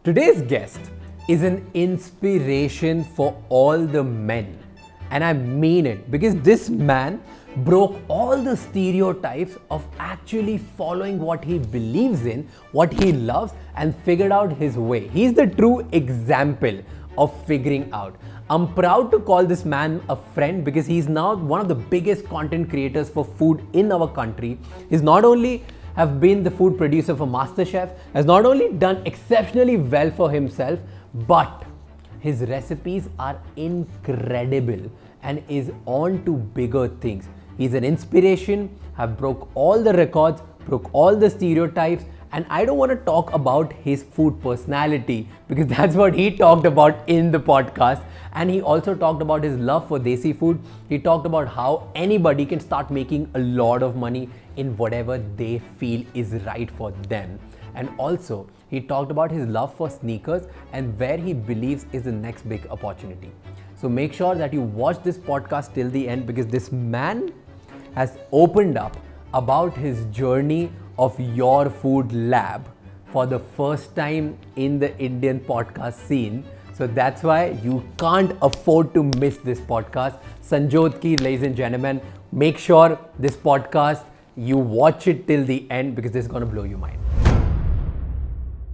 Today's guest is an inspiration for all the men. And I mean it because this man broke all the stereotypes of actually following what he believes in, what he loves, and figured out his way. He's the true example of figuring out. I'm proud to call this man a friend because he's now one of the biggest content creators for food in our country. He's not only have been the food producer for MasterChef, has not only done exceptionally well for himself, but his recipes are incredible and is on to bigger things. He's an inspiration, have broke all the records, broke all the stereotypes, and I don't want to talk about his food personality because that's what he talked about in the podcast. And he also talked about his love for desi food. He talked about how anybody can start making a lot of money in whatever they feel is right for them. And also, he talked about his love for sneakers and where he believes is the next big opportunity. So make sure that you watch this podcast till the end because this man has opened up about his journey of Your Food Lab for the first time in the Indian podcast scene. So that's why you can't afford to miss this podcast. Sanjyot Keer, ladies and gentlemen, make sure this podcast, you watch it till the end because this is going to blow your mind.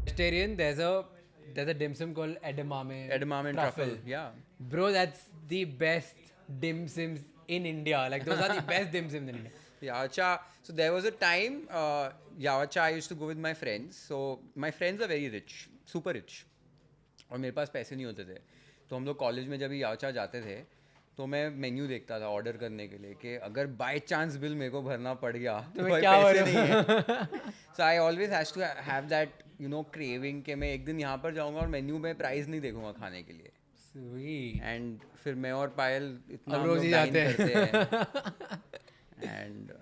Vegetarian, there's a dim sum called edamame truffle. Yeah. Bro, that's the best dim sums in India. Like those are the best dim sums in India. Yawacha. So there was a time, Yawacha I used to go with my friends. So my friends are very rich, super rich. और मेरे पास पैसे नहीं होते थे. तो हम लोग college में जब यावचा जाते थे तो मैं मेन्यू देखता था ऑर्डर करने के लिए कि अगर बाय चांस बिल मेरे को भरना पड़ गया तो भाई पैसे नहीं है. So I always has to have that craving कि मैं एक दिन यहाँ पर जाऊँगा और मेन्यू में प्राइस नहीं देखूंगा खाने के लिए. Sweet. एंड फिर मैं और पायल इतना अब रोज ही जाते हैं. And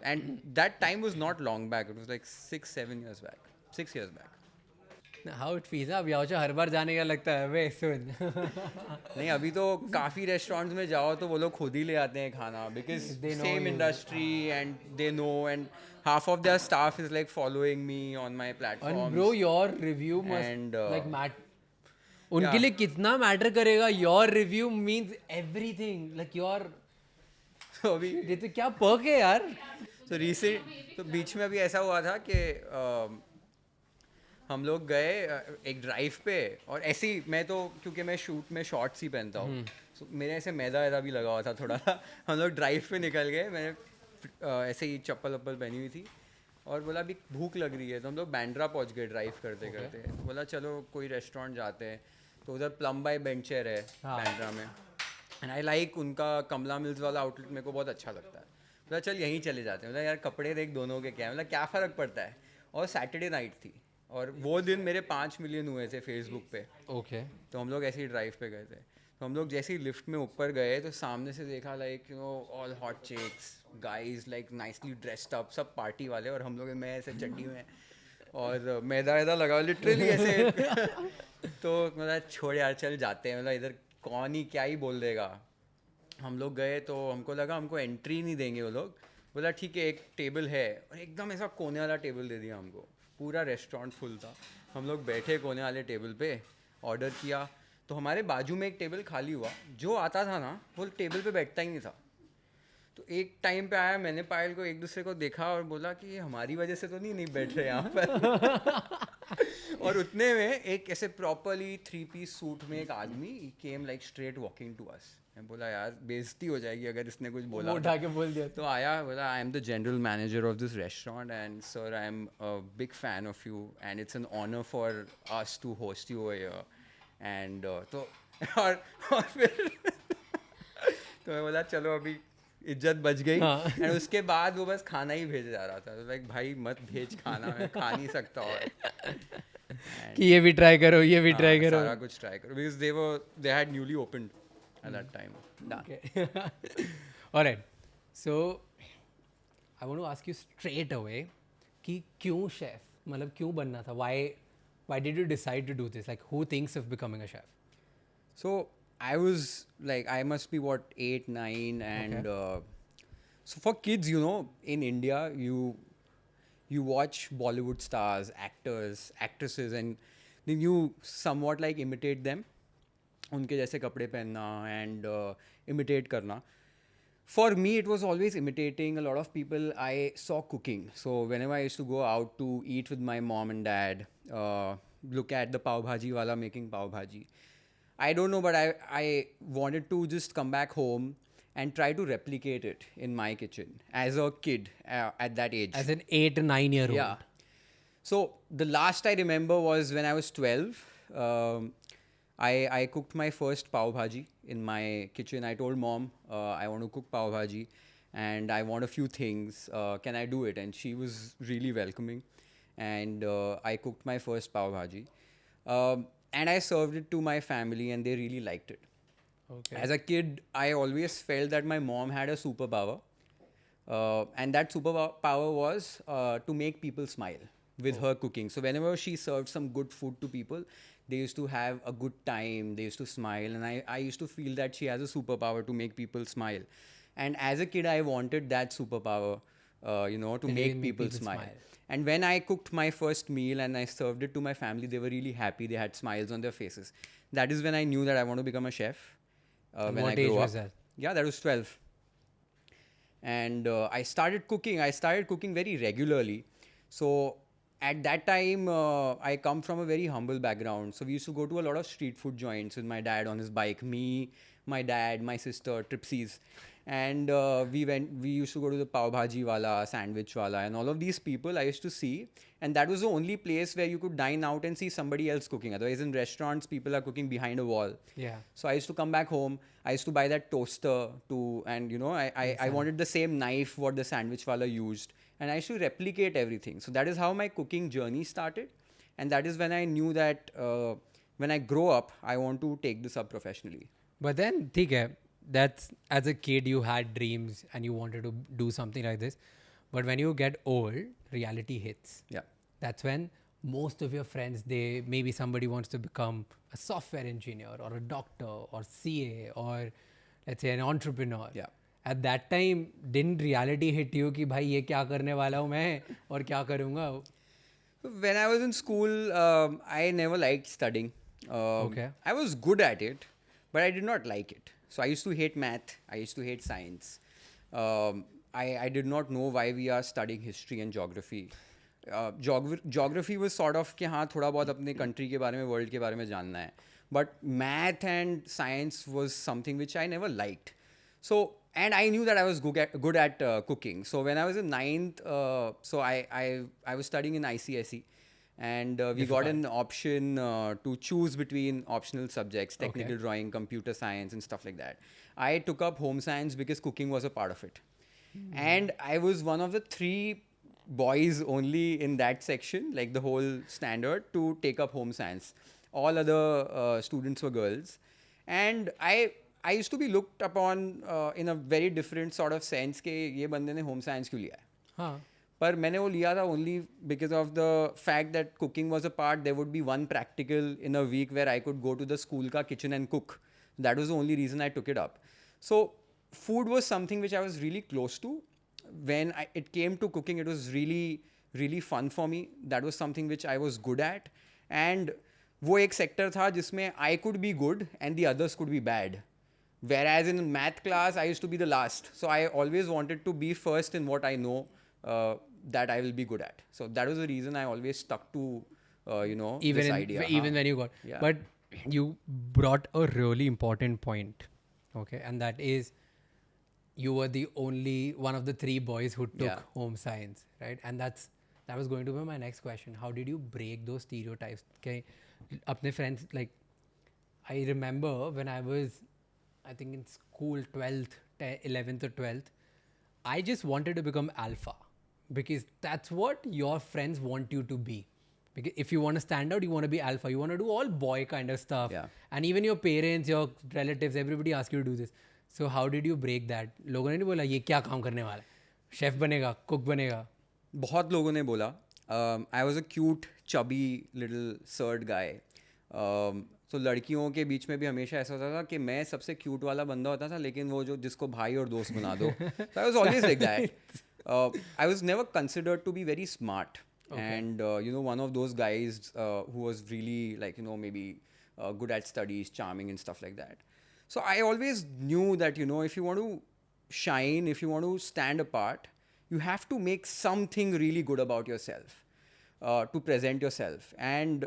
and that time was not long back. It was like 6 years back. How it feels? अब यावचा हर बार जाने का लगता है वे सुन. नहीं अभी तो काफ़ी रेस्टोरेंट्स में जाओ तो वो लोग खुद ही ले आते हैं खाना because same industry and they know and half of their staff is like following me on my platforms. And bro, your review must and, like उनके लिए कितना मैटर करेगा. Your review means everything. Like your तो अभी ये तो क्या Perk है यार. तो रिसेंट तो बीच में अभी ऐसा हुआ था कि हम लोग गए एक ड्राइव पे और ऐसे ही मैं तो क्योंकि मैं शूट में शॉर्ट्स ही पहनता हूँ तो मेरे ऐसे मैदा भी लगा हुआ था थोड़ा. हम लोग ड्राइव पे निकल गए. मैंने ऐसे ही चप्पल पहनी हुई थी और बोला अभी भूख लग रही है तो हम लोग बैंड्रा पहुँच गए ड्राइव करते करते. तो बोला चलो कोई रेस्टोरेंट जाते हैं. तो उधर प्लम बाय बेंचर है बैंड्रा में एंड आई लाइक उनका कमला मिल्स वाला आउटलेट मेरे को बहुत अच्छा लगता है. बोला चल यहीं चले जाते हैं. मतलब यार कपड़े देख दोनों के क्या मतलब क्या फ़र्क पड़ता है. और सैटरडे नाइट थी और वो दिन मेरे 5 मिलियन हुए थे फेसबुक पे. ओके. तो हम लोग ऐसे ही ड्राइव पे गए थे. तो हम लोग जैसे ही लिफ्ट में ऊपर गए तो सामने से देखा like all hot chicks guys like nicely dressed up सब पार्टी वाले और हम लोग मैं ऐसे चड्डी में और मैदा लगा लिटरली ऐसे. तो मतलब छोड़ यार चल जाते हैं. मतलब इधर कौन ही क्या ही बोल देगा. हम लोग गए तो हमको लगा हमको एंट्री नहीं देंगे वो लोग. बोला ठीक है एक टेबल है और एकदम ऐसा कोने वाला टेबल दे दिया हमको. पूरा रेस्टोरेंट फुल था. हम लोग बैठे कोने वाले टेबल पे ऑर्डर किया तो हमारे बाजू में एक टेबल खाली हुआ. जो आता था ना वो टेबल पे बैठता ही नहीं था. तो एक टाइम पे आया मैंने पायल को एक दूसरे को देखा और बोला कि ये हमारी वजह से तो नहीं बैठ रहे यहाँ पर. और उतने में एक ऐसे प्रॉपरली 3-piece सूट में एक आदमी came like straight walking to us. मैं बोला यार बेइज्जती हो जाएगी अगर इसने कुछ बोला. उठा के बोल दिया तो आया बोला I am the general manager of this restaurant and sir I am a big fan of you and it's an honour for us to host you here. And तो और फिर तो मैं बोला चलो अभी इज्जत बच गई. एंड उसके बाद वो बस खाना ही भेज जा रहा था. तो लाइक भाई मत भेज खाना मैं खा नहीं सकता. और कि ये भी ट्राई करो ये भी ट्राई करो सारा कुछ ट्राई करो because they had newly opened at that time. Okay. All right. So I want to ask you straight away कि क्यों शेफ मतलब क्यों बनना था. Why did you decide to do this? Like who thinks of becoming a chef? So I was like I must be what 8, 9 and so for kids in India you watch Bollywood stars, actors, actresses, and then you somewhat like imitate them. उनके जैसे कपड़े पहनना and imitate करना. For me, it was always imitating a lot of people I saw cooking. So whenever I used to go out to eat with my mom and dad, look at the pav bhaji wala making pav bhaji. I don't know, but I wanted to just come back home and try to replicate it in my kitchen as a kid at that age. As an 8 or 9-year-old. Yeah. So the last I remember was when I was 12. I cooked my first pav bhaji in my kitchen. I told mom, I want to cook pav bhaji and I want a few things. Can I do it? And she was really welcoming. And I cooked my first pav bhaji. And I served it to my family and they really liked it. Okay. As a kid, I always felt that my mom had a superpower. And that superpower was to make people smile with her cooking. So whenever she served some good food to people, they used to have a good time, they used to smile, and I used to feel that she has a superpower to make people smile. And as a kid, I wanted that superpower, to make people smile. And when I cooked my first meal and I served it to my family, they were really happy, they had smiles on their faces. That is when I knew that I want to become a chef. And when what I grew age up. was that? Yeah, that was 12. And I started cooking very regularly. So at that time, I come from a very humble background. So we used to go to a lot of street food joints with my dad on his bike. Me, my dad, my sister, tripsies. And we used to go to the pav bhaji wala, sandwich wala, and all of these people I used to see. And that was the only place where you could dine out and see somebody else cooking. Otherwise, in restaurants, people are cooking behind a wall. Yeah. So I used to come back home. I used to buy that toaster I wanted the same knife what the sandwich wala used. And I used to replicate everything. So that is how my cooking journey started. And that is when I knew that when I grow up, I want to take this up professionally. But then, theek hai, that's as a kid you had dreams and you wanted to do something like this. But when you get old, reality hits. Yeah. That's when most of your friends, maybe somebody wants to become a software engineer or a doctor or CA or let's say an entrepreneur. Yeah. At that time, didn't reality hit you कि भाई ये क्या करने वाला हूँ मैं और क्या करूँगा? When I was in school, I never liked studying. Okay. I was good at it, but I did not like it. So I used to hate math. I used to hate science. I did not know why we are studying history and geography. Geography was sort of कि हाँ थोड़ा बहुत अपने country के बारे में, world के बारे में जानना है. But math and science was something which I never liked. So, and I knew that I was good at cooking. So when I was in 9th, I was studying in ICSE. And we got an option to choose between optional subjects, technical drawing, computer science, and stuff like that. I took up home science because cooking was a part of it. And I was one of the 3 boys only in that section, like the whole standard, to take up home science. All other students were girls. And I used to be looked upon in a very different sort of sense कि ये बंदे ने home science क्यों लिया है. हाँ. पर मैंने वो लिया था only because of the fact that cooking was a part. There would be one practical in a week where I could go to the school ka kitchen and cook. That was the only reason I took it up. So food was something which I was really close to. When it came to cooking, it was really, really fun for me. That was something which I was good at. And वो एक sector था जिसमें I could be good and the others could be bad. Whereas in math class, I used to be the last. So I always wanted to be first in what I know that I will be good at. So that was the reason I always stuck to, this idea. Even when you got. Yeah. But you brought a really important point. Okay. And that is you were the only one of the 3 boys who took home science, right? And that was going to be my next question. How did you break those stereotypes? Okay. Apne friends, like, I remember when I was, I think in school, 11th or 12th, I just wanted to become alpha because that's what your friends want you to be. Because if you want to stand out, you want to be alpha. You want to do all boy kind of stuff. Yeah. And even your parents, your relatives, everybody asks you to do this. So how did you break that? लोगों ने नहीं बोला ये क्या काम करने वाला है? Chef बनेगा, cook बनेगा. बहुत लोगों ने बोला. I was a cute, chubby little surd guy. So लड़कियों के बीच में भी हमेशा ऐसा होता था कि मैं सबसे क्यूट वाला बंदा होता था लेकिन वो जो जिसको भाई और दोस्त बना दो. So I was always like that. I was never considered to be very smart. Okay. And, one of those guys who was really like, maybe good at studies, charming and stuff like that. So I always knew that, if you want to shine, if you want to stand apart, you have to make something really good about yourself to present yourself. And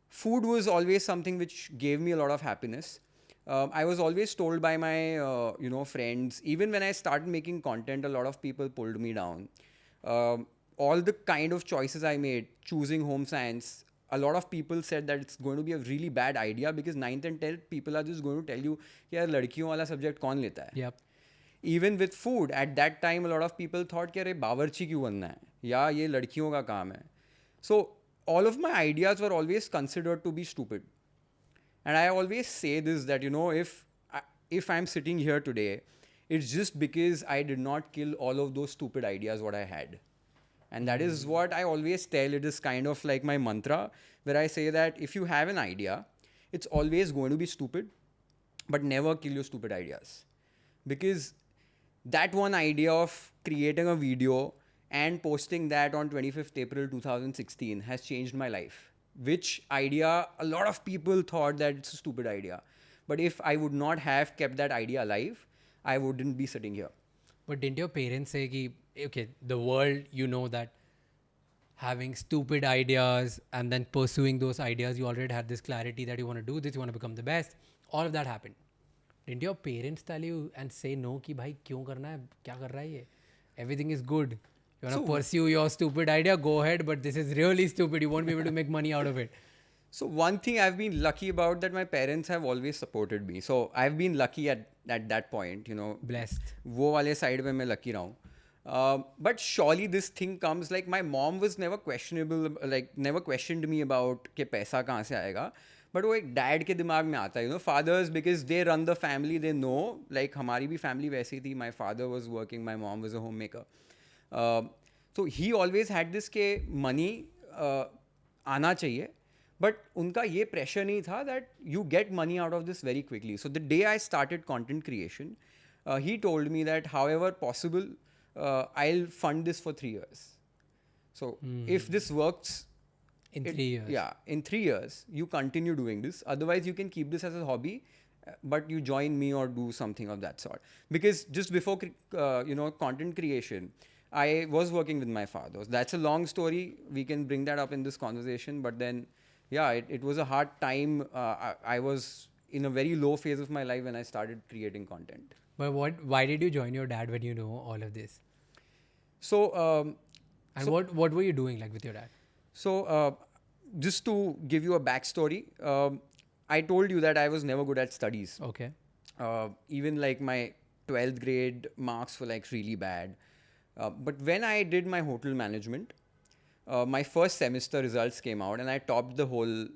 food was always something which gave me a lot of happiness. I was always told by my, friends, even when I started making content, a lot of people pulled me down. All the kind of choices I made, choosing home science, a lot of people said that it's going to be a really bad idea because 9th and 10th people are just going to tell you, यार लड़कियों वाला subject कौन लेता है? Yep. Even with food, at that time, a lot of people thought कि अरे बावर्ची क्यों बनना है? या ये लड़कियों का काम है. So all of my ideas were always considered to be stupid. And I always say this, that, if I'm sitting here today, it's just because I did not kill all of those stupid ideas what I had. And that is what I always tell. It is kind of like my mantra, where I say that if you have an idea, it's always going to be stupid, but never kill your stupid ideas. Because that one idea of creating a video and posting that on 25th April 2016 has changed my life. Which idea, a lot of people thought that it's a stupid idea. But if I would not have kept that idea alive, I wouldn't be sitting here. But didn't your parents say ki, okay, the world, that having stupid ideas and then pursuing those ideas, you already had this clarity that you want to do this, you want to become the best. All of that happened. Didn't your parents tell you and say no ki bhai kyun karna hai? Kya kar raha hai ye? Everything is good. You want to pursue your stupid idea, go ahead, but this is really stupid. You won't be able to make money out of it. So one thing I've been lucky about, that my parents have always supported me. So I've been lucky at that point, Blessed. वो वाले side में मैं lucky रहा हूँ. But surely this thing comes, like my mom was never never questioned me about कि पैसा कहाँ से आएगा. But वो एक dad के दिमाग में आता है, fathers, because they run the family, they know, like हमारी भी family वैसी थी. My father was working, my mom was a homemaker. So he always had this के money आना चाहिए. But उनका ये pressure नहीं था that you get money out of this very quickly. So the day I started content creation, he told me that however possible, I'll fund this for 3 years. So if this works... In 3 years. Yeah, in 3 years, you continue doing this. Otherwise, you can keep this as a hobby, but you join me or do something of that sort. Because just before, content creation, I was working with my father. That's a long story. We can bring that up in this conversation. But then, yeah, it was a hard time. I was in a very low phase of my life when I started creating content. But why did you join your dad when you know all of this? So, what were you doing like with your dad? So, just to give you a backstory, I told you that I was never good at studies. Okay. Even like my 12th grade marks were like really bad. But when I did my hotel management, my first semester results came out and I topped the whole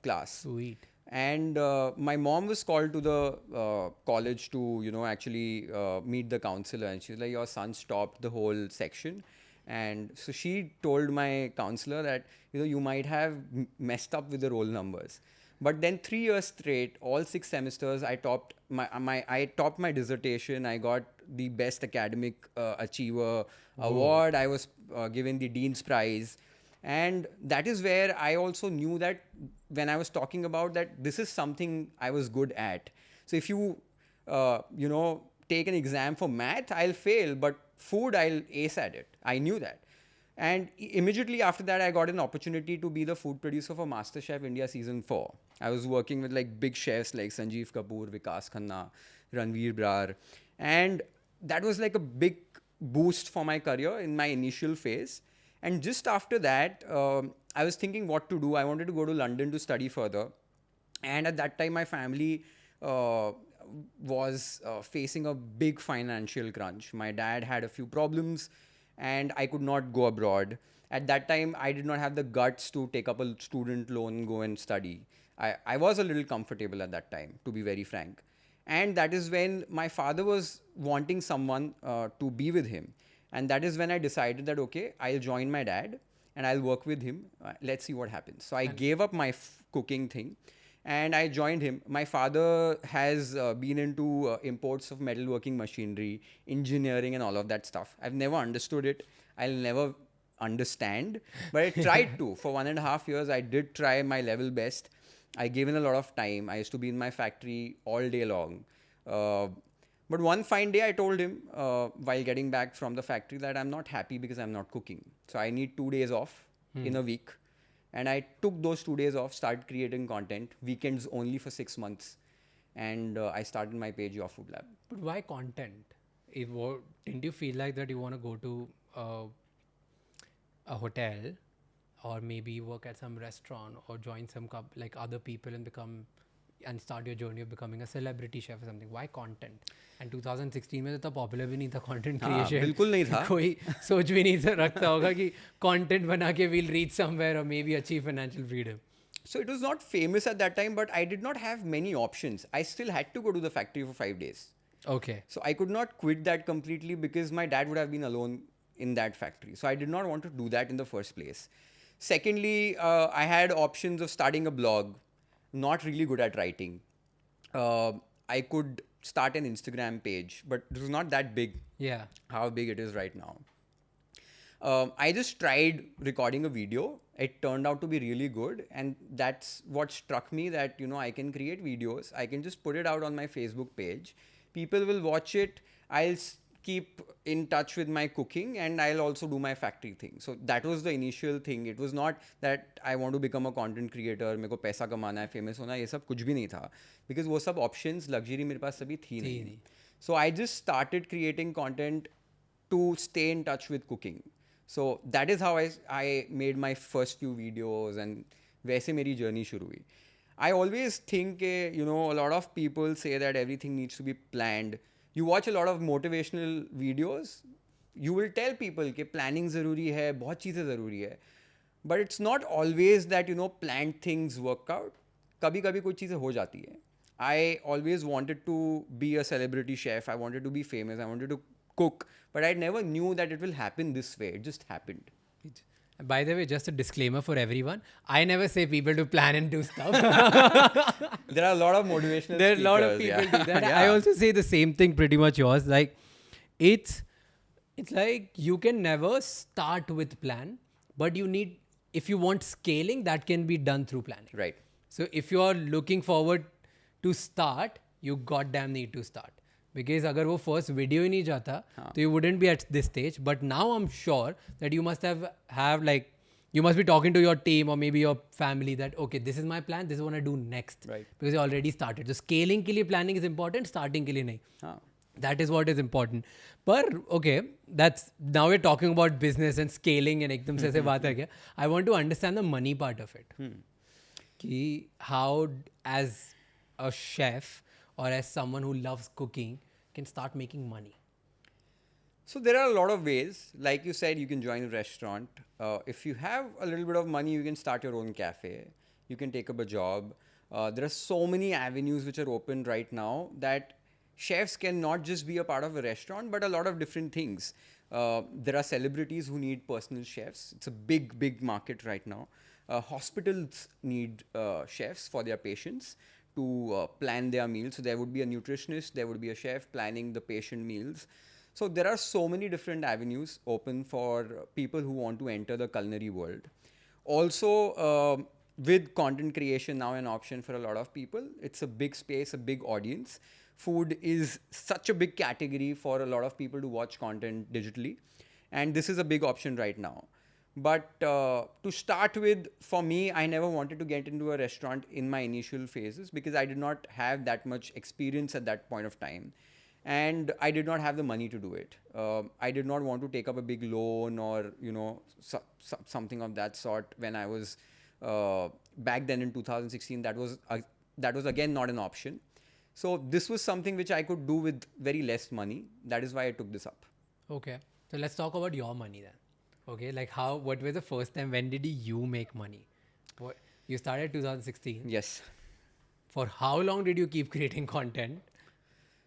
class. Sweet. And my mom was called to the college to, actually meet the counselor. And she's like, your son topped the whole section. And so she told my counselor that, you might have messed up with the roll numbers. But then 3 years straight, all 6 semesters, I topped my dissertation. I got the best academic achiever award. I was given the Dean's Prize. And that is where I also knew that when I was talking about that, this is something I was good at. So if you, take an exam for math, I'll fail, but food, I'll ace at it. I knew that. And immediately after that, I got an opportunity to be the food producer for MasterChef India Season 4. I was working with like big chefs like Sanjeev Kapoor, Vikas Khanna, Ranveer Brar. And that was like a big boost for my career in my initial phase. And just after that, I was thinking what to do. I wanted to go to London to study further. And at that time, my family was facing a big financial crunch. My dad had a few problems and I could not go abroad. At that time, I did not have the guts to take up a student loan, go and study. I was a little comfortable at that time, to be very frank. And that is when my father was wanting someone to be with him. And that is when I decided that, okay, I'll join my dad and I'll work with him. Let's see what happens. So I gave up my cooking thing. and I joined him. My father has been into imports of metalworking machinery, engineering, and all of that stuff. I've never understood it. I'll never understand, but I tried to. For 1.5 years, I did try my level best. I gave in a lot of time. I used to be in my factory all day long. Uh, but one fine day, I told him while getting back from the factory that I'm not happy because I'm not cooking. So I need 2 days off in a week. And I took those 2 days off, started creating content, weekends only for 6 months. And I started my page, Your Food Lab. But why content? Didn't you feel like that you want to go to a hotel or maybe work at some restaurant or join some like other people and start your journey of becoming a celebrity chef or something? Why content? And 2016 में तो इतना popular भी नहीं था content creation. बिल्कुल नहीं था. कोई सोच भी नहीं रखता होगा कि content बना के we'll reach somewhere or maybe achieve financial freedom. So it was not famous at that time, but I did not have many options. I still had to go to the factory for 5 days. Okay. So I could not quit that completely because my dad would have been alone in that factory. So I did not want to do that in the first place. Secondly, I had options of starting a blog. Not really good at writing. I could start an Instagram page, but it was not that big. Yeah. How big it is right now. I just tried recording a video. It turned out to be really good. And that's what struck me, that, you know, I can create videos. I can just put it out on my Facebook page. People will watch it. I'll keep in touch with my cooking, and I'll also do my factory thing. So that was the initial thing. It was not that I want to become a content creator, मेरे को पैसा कमाना है, famous होना, ये सब कुछ भी नहीं था. Because वो सब options, luxury मेरे पास सभी थी नहीं. So I just started creating content to stay in touch with cooking. So that is how I made my first few videos, and वैसे मेरी journey शुरू हुई. I always think, you know, a lot of people say that everything needs to be planned. You watch a lot of motivational videos, you will tell people कि planning ज़रूरी है, बहुत चीज़ें ज़रूरी है. But it's not always that, you know, planned things work out. कभी कभी कोई चीज़ें हो जाती है. I always wanted to be a celebrity chef. I wanted to be famous. I wanted to cook. But I never knew that it will happen this way. It just happened. By the way, just a disclaimer for everyone. I never say people to plan and do stuff. There are a lot of motivational There are a lot of people do that. Yeah. I also say the same thing, pretty much yours. Like, it's like you can never start with plan, but you need, if you want scaling, that can be done through planning. Right. So if you are looking forward to start, you goddamn need to start. Because अगर वो first video ही नहीं जाता, तो you wouldn't be at this stage. But now I'm sure that you must have like, you must be talking to your team or maybe your family that, okay, this is my plan, this is what I do next. Right. Because you already started. So scaling के लिए planning is important, starting के लिए नहीं. That is what is important. But okay, that's, now we're talking about business and scaling and एकदम से ऐसे बात आ गया. I want to understand the money part of it. कि how, as a chef or as someone who loves cooking, can start making money? So there are a lot of ways. Like you said, you can join a restaurant. If you have a little bit of money, you can start your own cafe. You can take up a job. There are so many avenues which are open right now that chefs can not just be a part of a restaurant, but a lot of different things. There are celebrities who need personal chefs. It's a big, big market right now. Hospitals need chefs for their patients to plan their meals. So there would be a nutritionist, there would be a chef planning the patient meals. So there are so many different avenues open for people who want to enter the culinary world. Also, with content creation now an option for a lot of people. It's a big space, a big audience. Food is such a big category for a lot of people to watch content digitally. And this is a big option right now. But to start with, for me, I never wanted to get into a restaurant in my initial phases because I did not have that much experience at that point of time. And I did not have the money to do it. I did not want to take up a big loan or, you know, something of that sort when I was back then in 2016. That was again not an option. So this was something which I could do with very less money. That is why I took this up. Okay. So let's talk about your money then. Okay, like what was the first time, when did you make money? You started 2016. Yes. For how long did you keep creating content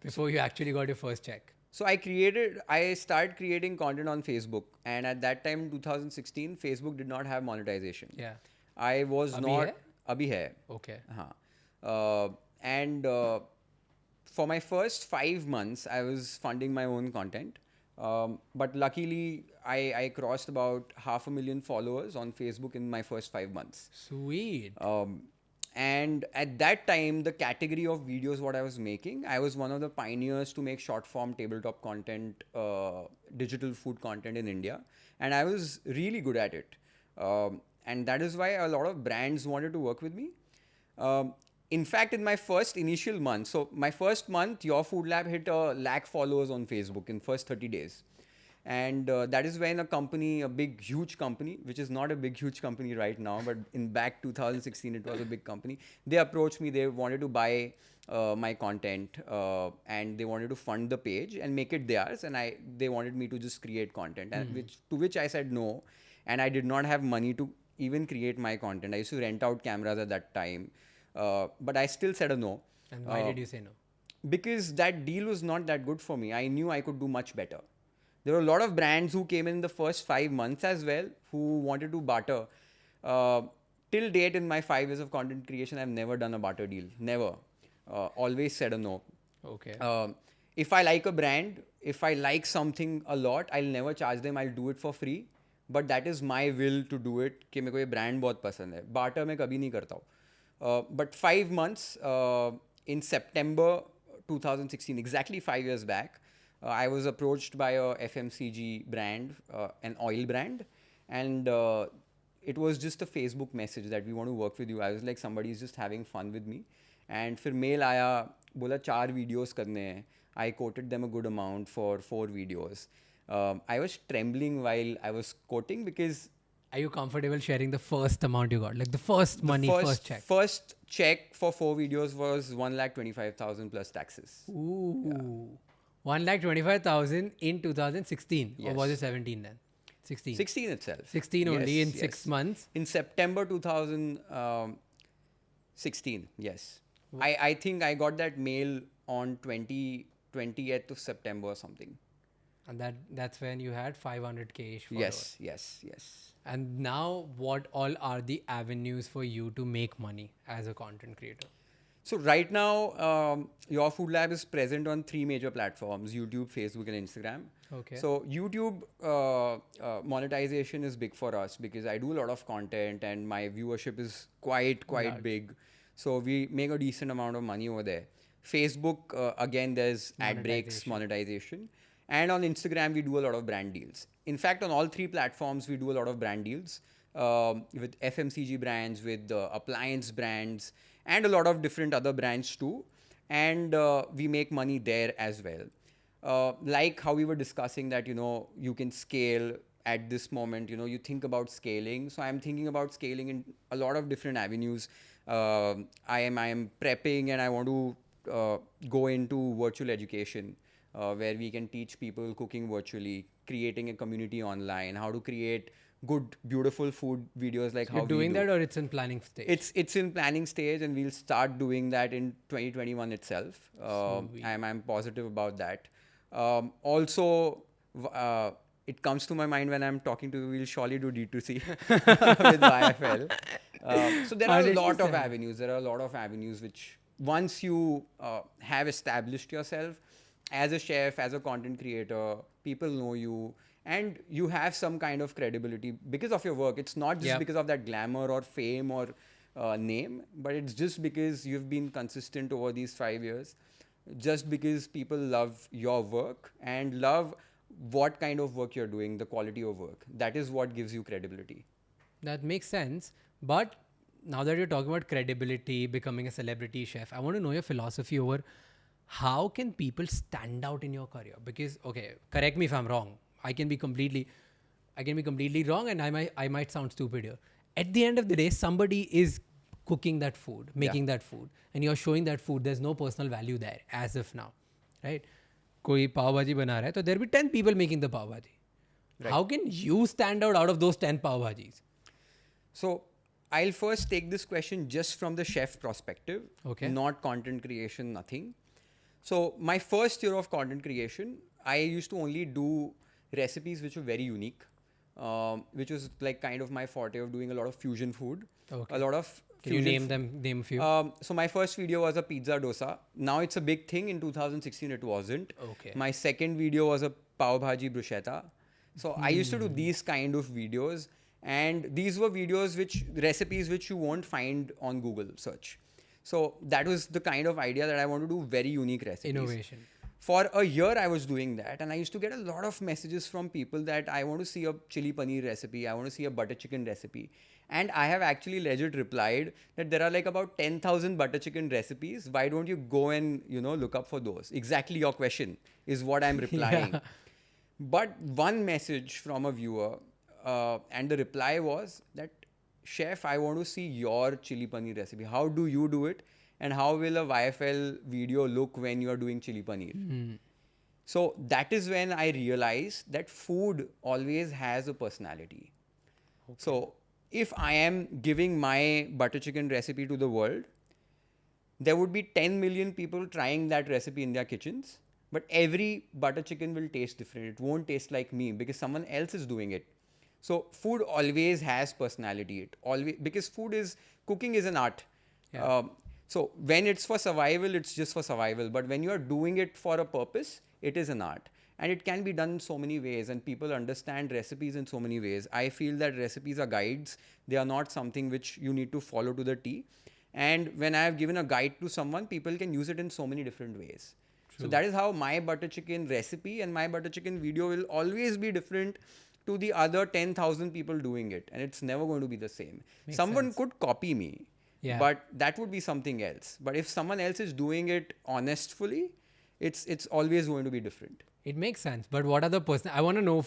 before you actually got your first check? So I started creating content on Facebook, and at that time, in 2016, Facebook did not have monetization. Yeah. I was Abhi not. hai? Abhi hai. Okay. And for my first 5 months, I was funding my own content. But luckily, I crossed about 500,000 followers on Facebook in my first 5 months. Sweet. And at that time, the category of videos what I was making, I was one of the pioneers to make short form tabletop content, digital food content in India. And I was really good at it. And that is why a lot of brands wanted to work with me. In fact, in my first initial month, so my first month, Your Food Lab hit 1 lakh followers on Facebook in first 30 days. And that is when a company, a big, huge company, which is not a big, huge company right now, but in back 2016, it was a big company. They approached me. They wanted to buy my content and they wanted to fund the page and make it theirs. And they wanted me to just create content, and to which I said no. And I did not have money to even create my content. I used to rent out cameras at that time. But I still said a no. And why did you say no? Because that deal was not that good for me. I knew I could do much better. There were a lot of brands who came in the first 5 months as well, who wanted to barter. Till date, in my 5 years of content creation, I've never done a barter deal. Never. Always said a no. Okay. If I like a brand, if I like something a lot, I'll never charge them. I'll do it for free. But that is my will to do it. कि मेरे को ये brand बहुत पसंद है. Barter मैं कभी नहीं करता हूँ. But 5 months, in September 2016, exactly 5 years back, I was approached by a FMCG brand, an oil brand, and it was just a Facebook message that we want to work with you. I was like, somebody is just having fun with me. And फिर mail आया, बोला 4 videos करने हैं. I quoted them a good amount for 4 videos. I was trembling while I was quoting because... Are you comfortable sharing the first amount you got? Like the first money, first check? First check for 4 videos was 1,25,000 plus taxes. Ooh. Yeah. 1,25,000 in 2016. Yes. Or was it 17 then? 16. 16 itself. 16 only in 6 months. In September 2016, yes. Wow. I think I got that mail on 20th of September or something. And that's when you had 500K-ish followers. Yes. And now what all are the avenues for you to make money as a content creator? So right now, Your Food Lab is present on 3 major platforms: YouTube, Facebook, and Instagram. Okay. So YouTube monetization is big for us because I do a lot of content and my viewership is quite big. So we make a decent amount of money over there. Facebook, again, there's ad breaks, monetization. And on Instagram, we do a lot of brand deals. In fact, on all 3 platforms, we do a lot of brand deals with FMCG brands, with appliance brands, and a lot of different other brands too. And we make money there as well. Like how we were discussing that, you can scale at this moment, you think about scaling. So I'm thinking about scaling in a lot of different avenues. I am prepping and I want to go into virtual education. Where we can teach people cooking virtually, creating a community online, how to create good, beautiful food videos like so how you're doing that, or it's in planning stage? It's in planning stage, and we'll start doing that in 2021 itself. I'm positive about that. Also, it comes to my mind when I'm talking to you, we'll surely do D2C with YFL. So there are a lot of avenues. There are a lot of avenues which once you have established yourself, as a chef, as a content creator, people know you and you have some kind of credibility because of your work. It's not just because of that glamour or fame or name, but it's just because you've been consistent over these 5 years, just because people love your work and love what kind of work you're doing, the quality of work. That is what gives you credibility. That makes sense. But now that you're talking about credibility, becoming a celebrity chef, I want to know your philosophy over how can people stand out in your career? Because, okay, correct me if I'm wrong. I can be completely wrong, and I might sound stupid here. At the end of the day, somebody is cooking that food, making that food, and you're showing that food. There's no personal value there as of now, right? Koi pav bhaji bana raha hai, so there'll be 10 people making the pav bhaji. Right. How can you stand out of those 10 pav bhajis? So I'll first take this question just from the chef perspective, not content creation, nothing. So my first year of content creation, I used to only do recipes which were very unique, which was like kind of my forte of doing a lot of fusion food, a lot of Can you name a few? So my first video was a pizza dosa. Now it's a big thing. In 2016, it wasn't. Okay. My second video was a pav bhaji bruschetta. So I used to do these kind of videos, and these were videos recipes which you won't find on Google search. So that was the kind of idea that I want to do very unique recipes. Innovation. For a year, I was doing that, and I used to get a lot of messages from people that I want to see a chili paneer recipe, I want to see a butter chicken recipe. And I have actually legit replied that there are like about 10,000 butter chicken recipes. Why don't you go and, look up for those? Exactly your question is what I'm replying. Yeah. But one message from a viewer, and the reply was that, Chef, I want to see your chili paneer recipe. How do you do it? And how will a YFL video look when you are doing chili paneer? So that is when I realized that food always has a personality. Okay. So if I am giving my butter chicken recipe to the world, there would be 10 million people trying that recipe in their kitchens, but every butter chicken will taste different. It won't taste like me because someone else is doing it. So food always has personality. Because cooking is an art. Yeah. So when it's for survival, it's just for survival. But when you are doing it for a purpose, it is an art. And it can be done in so many ways, and people understand recipes in so many ways. I feel that recipes are guides. They are not something which you need to follow to the T. And when I have given a guide to someone, people can use it in so many different ways. True. So that is how my butter chicken recipe and my butter chicken video will always be different to the other 10,000 people doing it. And it's never going to be the same. Someone could copy me. Yeah. But that would be something else. But if someone else is doing it honestly, it's always going to be different. It makes sense. But what are the I want to know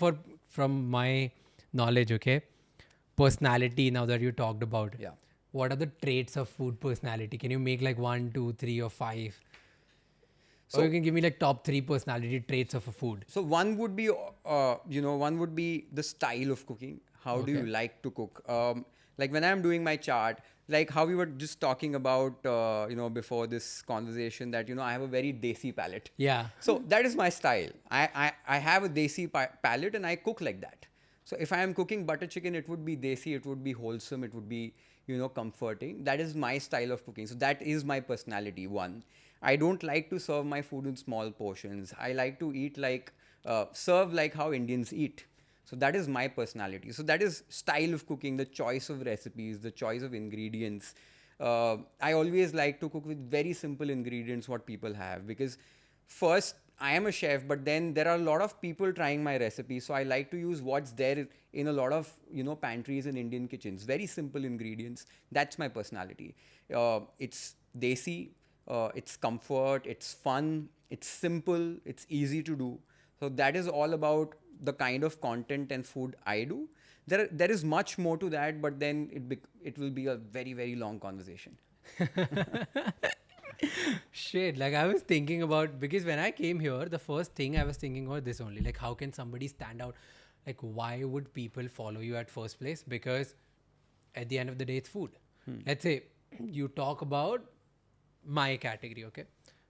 from my knowledge, okay? Personality, now that you talked about. Yeah. What are the traits of food personality? Can you make like 1, 2, 3 or 5? So or you can give me like top 3 personality traits of a food. So one would be, the style of cooking. How do you like to cook? Like when I'm doing my chart, like how we were just talking about, before this conversation that, I have a very desi palate. Yeah. So that is my style. I have a desi palate and I cook like that. So if I am cooking butter chicken, it would be desi, it would be wholesome, it would be, comforting. That is my style of cooking. So that is my personality, one. I don't like to serve my food in small portions. I like to eat serve like how Indians eat. So that is my personality. So that is style of cooking, the choice of recipes, the choice of ingredients. I always like to cook with very simple ingredients, what people have. Because first, I am a chef, but then there are a lot of people trying my recipes. So I like to use what's there in a lot of, pantries in Indian kitchens. Very simple ingredients. That's my personality. It's desi, it's comfort, it's fun, it's simple, it's easy to do. So that is all about the kind of content and food I do. There is much more to that, but then it will be a very, very long conversation. Shit, like I was thinking about, because when I came here, the first thing I was thinking was this only, like how can somebody stand out? Like why would people follow you at first place? Because at the end of the day, it's food. Let's say you talk about my category, okay?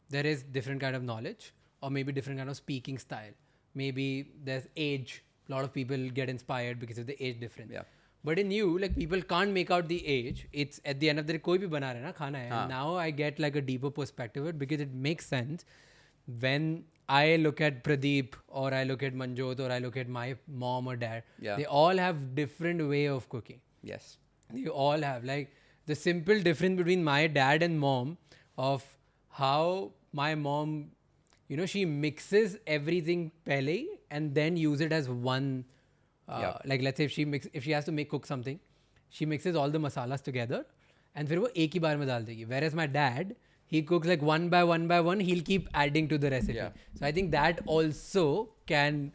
There is different kind of knowledge or maybe different kind of speaking style. Maybe there's age. A lot of people get inspired because of the age difference. Yeah. But in you, like people can't make out the age. It's at the end of the day, koi bhi bana raha hai na, khana hai. And now I get like a deeper perspective of it because it makes sense when I look at Pradeep or I look at Manjot or I look at my mom or dad. Yeah. They all have different way of cooking. Yes. They all have like the simple difference between my dad and mom of how my mom, she mixes everything pehle and then use it as one. Like let's say if she has to cook something, she mixes all the masalas together and फिर वो एक ही बार में डाल देगी. Whereas my dad, he cooks like one by one, he'll keep adding to the recipe. Yeah. So I think that also can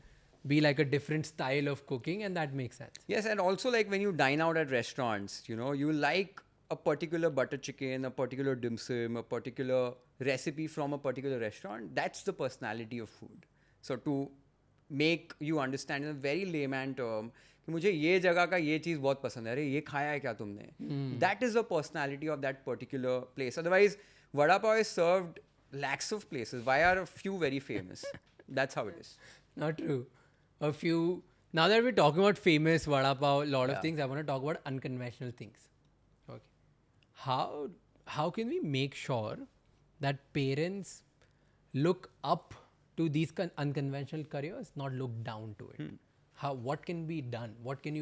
be like a different style of cooking, and that makes sense. Yes, and also like when you dine out at restaurants, you like a particular butter chicken, a particular dim sum, a particular recipe from a particular restaurant. That's the personality of food. So to make you understand in a very layman term, कि मुझे ये जगह का ये चीज़ बहुत पसंद है, अरे ये खाया है क्या तुमने? That is the personality of that particular place. Otherwise, vada pav is served lakhs of places. Why are a few very famous? That's how it is. Not true. A few. Now that we're talking about famous vada pav, a lot of things, I want to talk about unconventional things. Okay. how can we make sure that parents look up to these unconventional careers, not look down to it? What can be done? What can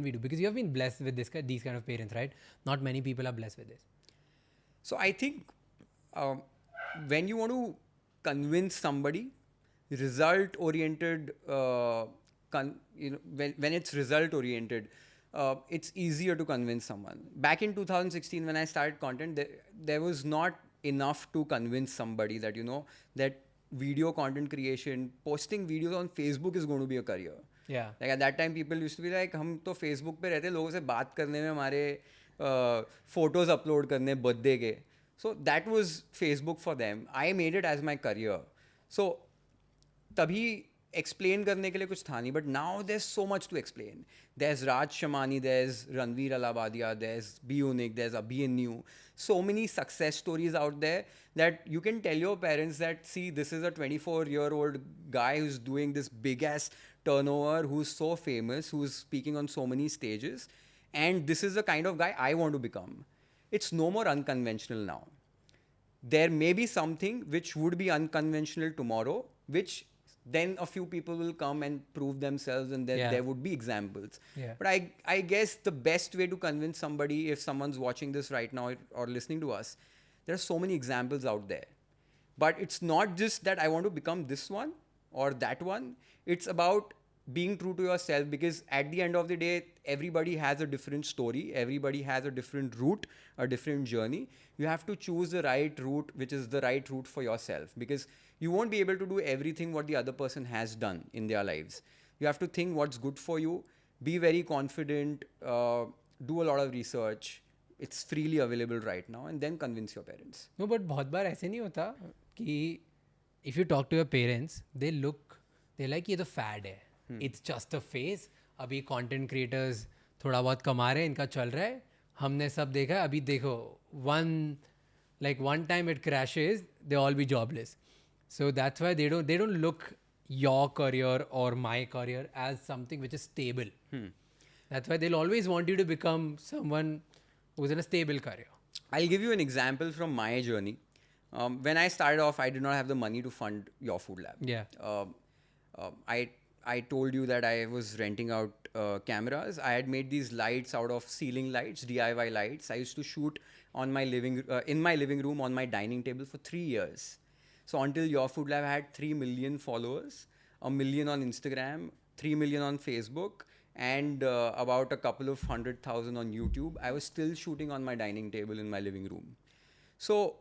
we do? Because you have been blessed with these kind of parents, right? Not many people are blessed with this. So I think when you want to convince somebody, result oriented, when it's result oriented, it's easier to convince someone. Back in 2016, when I started content, there was not enough to convince somebody that, that video content creation, posting videos on Facebook is going to be a career. Yeah. Like at that time, people used to be like, हम तो Facebook पे रहते, लोगों से बात करने में हमारे photos upload करने birthday के. So that was Facebook for them. I made it as my career. So तभी explain करने के लिए कुछ था नहीं. But now there's so much to explain. There's Raj Shamani, there's Ranveer Alabadia, there's Be Unique, there's Abhi. So many success stories out there that you can tell your parents that, see, this is a 24-year-old guy who's doing this big-ass turnover, who's so famous, who's speaking on so many stages. And this is the kind of guy I want to become. It's no more unconventional now. There may be something which would be unconventional tomorrow, which then a few people will come and prove themselves, and then there would be examples. Yeah. But I guess the best way to convince somebody, if someone's watching this right now or listening to us, there are so many examples out there. But it's not just that I want to become this one or that one. It's about being true to yourself, because at the end of the day, everybody has a different story. Everybody has a different route, a different journey. You have to choose the right route, which is the right route for yourself, because you won't be able to do everything what the other person has done in their lives. You have to think what's good for you, be very confident, do a lot of research. It's freely available right now, and then convince your parents. No, but बहुत बार ऐसे नहीं होता कि if you talk to your parents, they're like ये तो fad है. It's just a phase. अभी content creators थोड़ा बहुत कमा रहे हैं, इनका चल रहा है, हमने सब देखा है. अभी देखो, one time it crashes, they all be jobless. So that's why they don't look your career or my career as something which is stable. That's why they'll always want you to become someone who's in a stable career. I'll give you an example from my journey. When I started off, I did not have the money to fund Your Food Lab. Yeah. I told you that I was renting out cameras. I had made these lights out of ceiling lights, DIY lights. I used to shoot on my in my living room on my dining table for 3 years. So until Your Food Lab, I had 3 million followers, 1 million on Instagram, 3 million on Facebook, and about a couple of 100,000 on YouTube. I was still shooting on my dining table in my living room. So,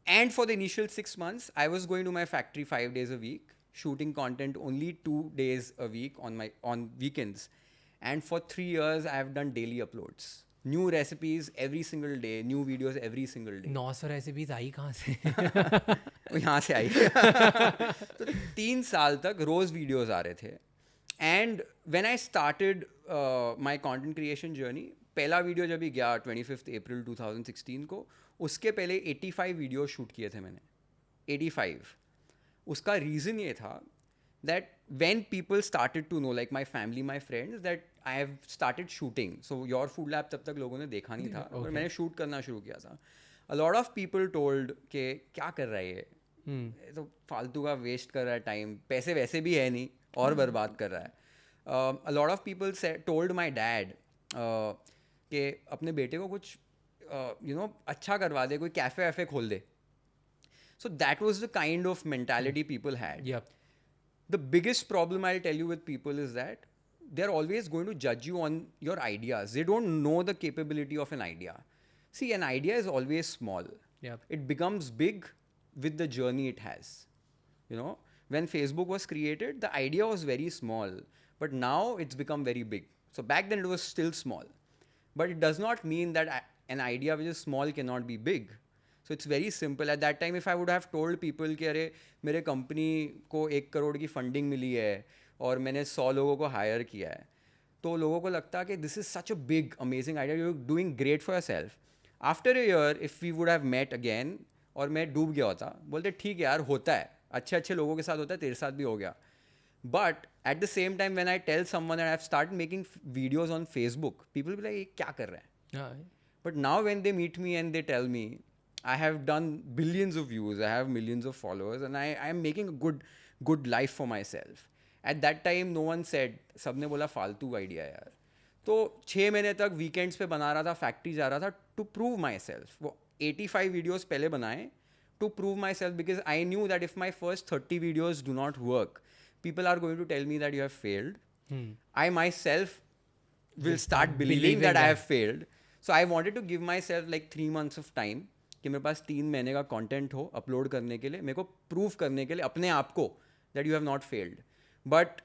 and for the initial 6 months, I was going to my factory 5 days a week, shooting content only 2 days a week on weekends. And for 3 years, I have done daily uploads. New recipes every single day, new videos every single day. 900 recipes आई कहाँ से? यहाँ से आई. तो 3 साल तक रोज videos आ रहे थे. And when I started my content creation journey, पहला वीडियो जब भी गया 25th April 2016 को, उसके पहले 85 वीडियो शूट किए थे मैंने. 85. उसका रीज़न ये था that when people started to know, like my family, my friends, that I have started shooting. So Your Food Lab तब तक लोगों ने देखा नहीं था, और मैंने शूट करना शुरू किया था. A lot of people told कि क्या कर रहा है ये, तो फालतू का वेस्ट कर रहा है टाइम, पैसे वैसे भी है नहीं और बर्बाद कर रहा है. A lot of people told my dad कि अपने बेटे को कुछ अच्छा करवा दे, कोई कैफे वैफे खोल दे. So that was the kind of mentality people had. Yep. The biggest problem I'll tell you with people is that they're always going to judge you on your ideas. They don't know the capability of an idea. See, an idea is always small. Yep. It becomes big with the journey it has. When Facebook was created, the idea was very small, but now it's become very big. So back then it was still small. But it does not mean that an idea which is small cannot be big. So it's very simple. At that time, if I would have told people कि अरे मेरे company को 1 करोड़ की funding मिली है और मैंने 100 लोगों को हायर किया है, तो लोगों को लगता कि this is such a big amazing idea, you are doing great for yourself. After a year if we would have met again और मैं डूब गया होता, बोलते ठीक है यार, होता है, अच्छे अच्छे लोगों के साथ होता है, तेरे साथ भी हो गया. But at the same time when I tell someone that I have started making videos on Facebook, people be like क्या कर रहे हैं. But now when they meet me and they tell me, I have done billions of views, I have millions of followers, and I am making a good life for myself. At that time, no one said, सबने बोला फालतू idea यार. तो 6 महीने तक weekends पे बना रहा था, फैक्ट्री जा रहा था टू प्रूव माई सेल्फ. वो 85 वीडियोज़ पहले बनाए to prove myself, because I knew that if my first 30 videos do not work, people are going to tell me that you have failed. I myself will start believing that I have failed. So I wanted to give myself like 3 months of time कि मेरे पास 3 महीने का content हो upload करने के लिए, मेरे को प्रूव करने के लिए अपने आप को that you have not failed. But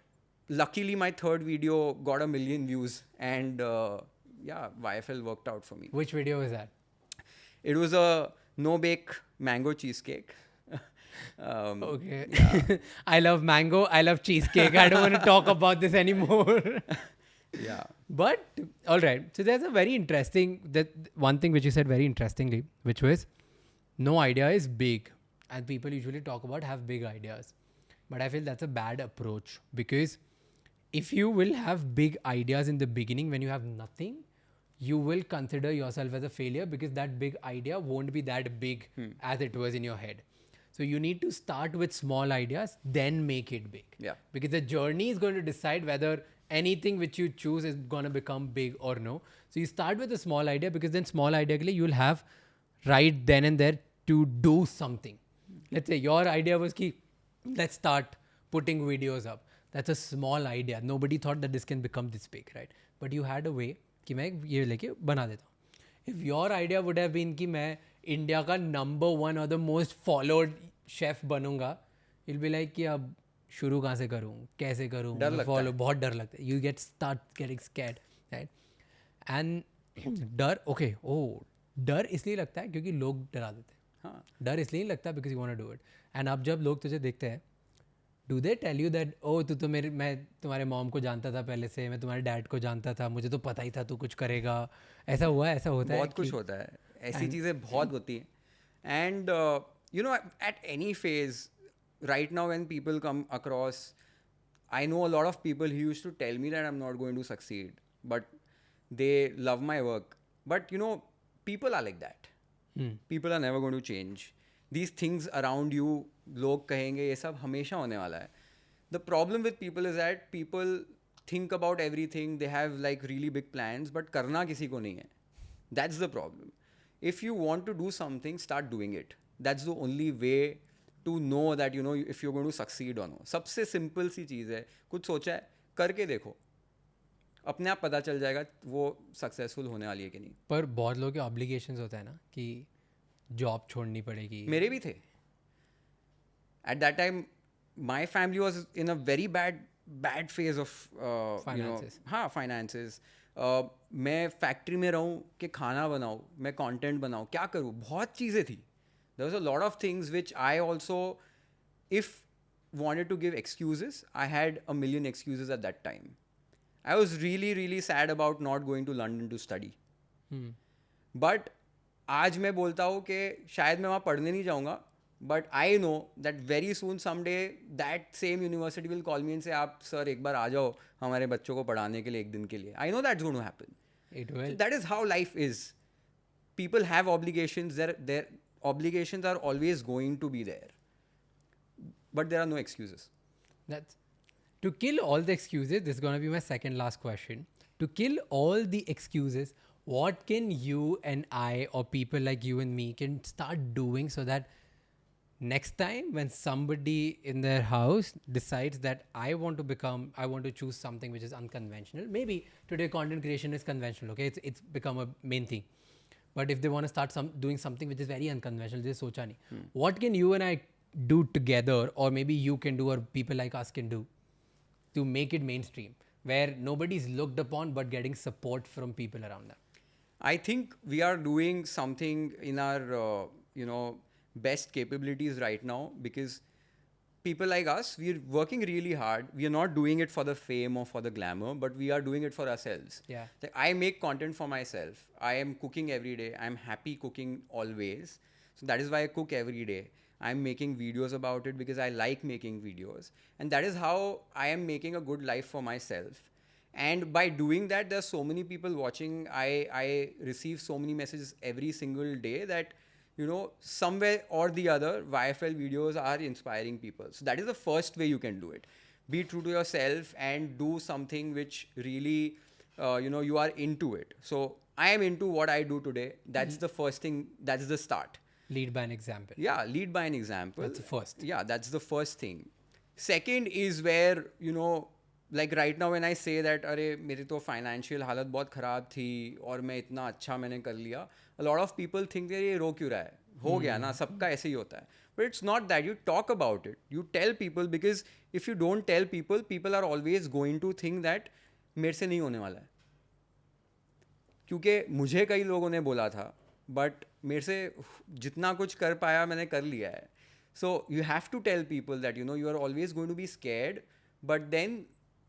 luckily my third video got 1 million views, and yeah, YFL worked out for me. Which video was that? It was a no-bake mango cheesecake. Okay. Yeah. I love mango. I love cheesecake. I don't want to talk about this anymore. Yeah. But, all right. So there's a very interesting, that one thing which you said very interestingly, which was, no idea is big. And people usually talk about have big ideas. But I feel that's a bad approach, because if you will have big ideas in the beginning when you have nothing, you will consider yourself as a failure, because that big idea won't be that big as it was in your head. So you need to start with small ideas, then make it big. Yeah. Because the journey is going to decide whether anything which you choose is going to become big or no. So you start with a small idea, because then small idea you will have right then and there to do something. Let's say your idea was ki, let's start putting videos up. That's a small idea. Nobody thought that this can become this big, right? But you had a way कि मैं ये लेके बना देता हूँ. If your idea would have been कि मैं India का number 1 or the most followed chef बनूंगा, you'll be like कि अब शुरू कहाँ से करूँ, कैसे करूँ, डर लगता है. बहुत डर लगता है. You start getting scared, right? And डर, okay, डर इसलिए लगता है क्योंकि लोग डरा देते हैं. हाँ. डर इसलिए नहीं लगता because you want to do it. And अब जब लोग तुझे देखते हैं, do they tell you that, oh, तू तो मैं तुम्हारे मॉम को जानता था पहले से, मैं तुम्हारे डैड को जानता था, मुझे तो पता ही था तू कुछ करेगा, ऐसा हुआ, ऐसा होता है? बहुत कुछ होता है, ऐसी चीज़ें बहुत होती हैं. And you know, at any phase, right now when people come across, I know a lot of people who used to tell me that I'm not going to succeed, but they love my work. But you know, people are like that. People are never going to change. These things around you, लोग कहेंगे ये सब हमेशा होने वाला है. The problem with people is that people think about everything, they have like really big plans, but करना किसी को नहीं है. That's the problem. If you want to do something, start doing it. That's the only way to know that, you know, if you're going to succeed or not. सबसे simple सी चीज़ है, कुछ सोचा है, करके देखो, अपने आप पता चल जाएगा वो सक्सेसफुल होने वाली है कि नहीं. पर बहुत लोगों के ऑब्लिगेशंस होता है ना कि जॉब छोड़नी पड़ेगी. मेरे भी थे. At that time, my family was in a very bad phase of finances. हाँ, finances. मैं फैक्ट्री में रहूँ कि खाना बनाऊँ, मैं कंटेंट बनाऊँ, क्या करूँ, बहुत चीज़ें थी. There was a lot of things which I also, if wanted to give excuses, I had a million excuses at that time. I was really sad about not going to London to study. But आज मैं बोलता हूँ कि शायद मैं वहाँ पढ़ने नहीं जाऊँगा, but I know that very soon someday that same university will call me and say, आप सर एक बार आ जाओ हमारे बच्चों को पढ़ाने के लिए एक दिन के लिए. I know that's going to happen. It will. So that is how life is. People have obligations. Their obligations are always going to be there. But there are no excuses. That's to kill all the excuses. This is going to be my second last question. To kill all the excuses, what can you and I, or people like you and me, can start doing so that next time when somebody in their house decides that I want to choose something which is unconventional. Maybe today content creation is conventional, okay? It's become a main thing. But if they want to start doing something which is very unconventional, they socha nahi. What can you and I do together, or maybe you can do, or people like us can do, to make it mainstream, where nobody is looked upon but getting support from people around them? I think we are doing something in our, best capabilities right now, because people like us, we're working really hard. We are not doing it for the fame or for the glamour, but we are doing it for ourselves. Yeah. Like, I make content for myself. I am cooking every day. I'm happy cooking always. So that is why I cook every day. I'm making videos about it because I like making videos. And that is how I am making a good life for myself. And by doing that, there's so many people watching. I receive so many messages every single day that, you know, somewhere or the other, YFL videos are inspiring people. So that is the first way you can do it. Be true to yourself and do something which really, you know, you are into it. So I am into what I do today. That's the first thing. That's the start. Lead by an example. Yeah, lead by an example. That's the first. Yeah, that's the first thing. Second is where, you know, like right now when I say that, अरे मेरी तो financial हालत बहुत ख़राब थी और मैं इतना अच्छा मैंने कर लिया, a lot of people think that ये रो क्यों रहा है, हो गया ना, सबका ऐसे ही होता है. But it's not that. You talk about it. You tell people, because if you don't tell people, people are always going to think that मेरे से नहीं होने वाला है. क्योंकि मुझे कई लोगों ने बोला था, बट मेरे से जितना कुछ कर पाया मैंने कर लिया है. So you have to tell people that, you know, you are always going to be scared, but then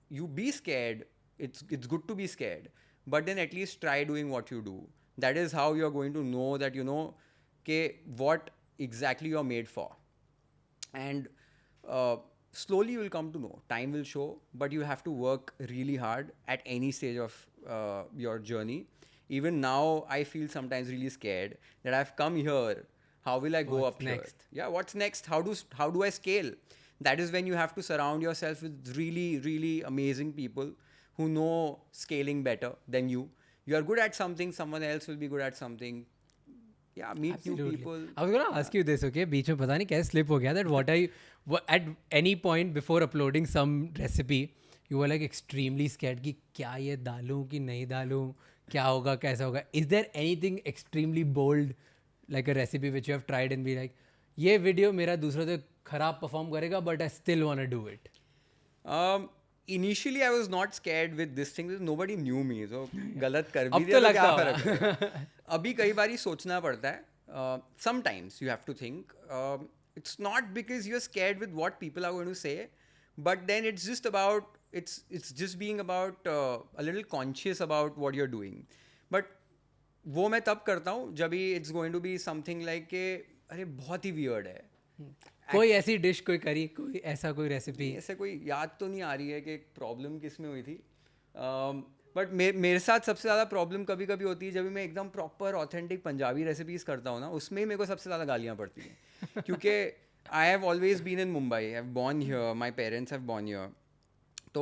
you be scared. It's good to be scared, but then at least try doing what you do. That is how you are going to know that, you know, what exactly you are made for. And slowly you will come to know. Time will show, but you have to work really hard at any stage of your journey. Even now, I feel sometimes really scared that I've come here. How will I go up next? Here? Yeah, what's next? How do I scale? That is when you have to surround yourself with really, really amazing people who know scaling better than you. You are good at something, someone else will be good at something. Yeah, meet new people. I was gonna ask you this, okay? बीच में पता नहीं कैसे slip हो गया that what are you at any point before uploading some recipe, you were like extremely scared कि क्या ये डालूं कि नहीं डालूं, क्या होगा कैसा होगा. Is there anything extremely bold like a recipe which you have tried and be like, ये video मेरा दूसरों से खराब perform करेगा, but I still wanna do it? Initially I was not scared with this thing because nobody knew me, so गलत कर भी दिया तो क्या फर्क है. अभी कई बारी सोचना पड़ता है. Sometimes you have to think. It's not because you're scared with what people are going to say, but then it's just about it's just being about a little conscious about what you're doing. But वो मैं तब करता हूँ जब भी it's going to be something like के अरे बहुत ही weird है. कोई ऐसी डिश कोई करी, कोई ऐसा कोई रेसिपी? ऐसे कोई याद तो नहीं आ रही है कि प्रॉब्लम किस में हुई थी. बट मेरे साथ सबसे ज़्यादा प्रॉब्लम कभी कभी होती है जब मैं एकदम प्रॉपर ऑथेंटिक पंजाबी रेसिपीज़ करता हूँ ना, उसमें ही मेरे को सबसे ज़्यादा गालियाँ पड़ती हैं. क्योंकि I have always been in Mumbai, I have born here, my parents have born here. तो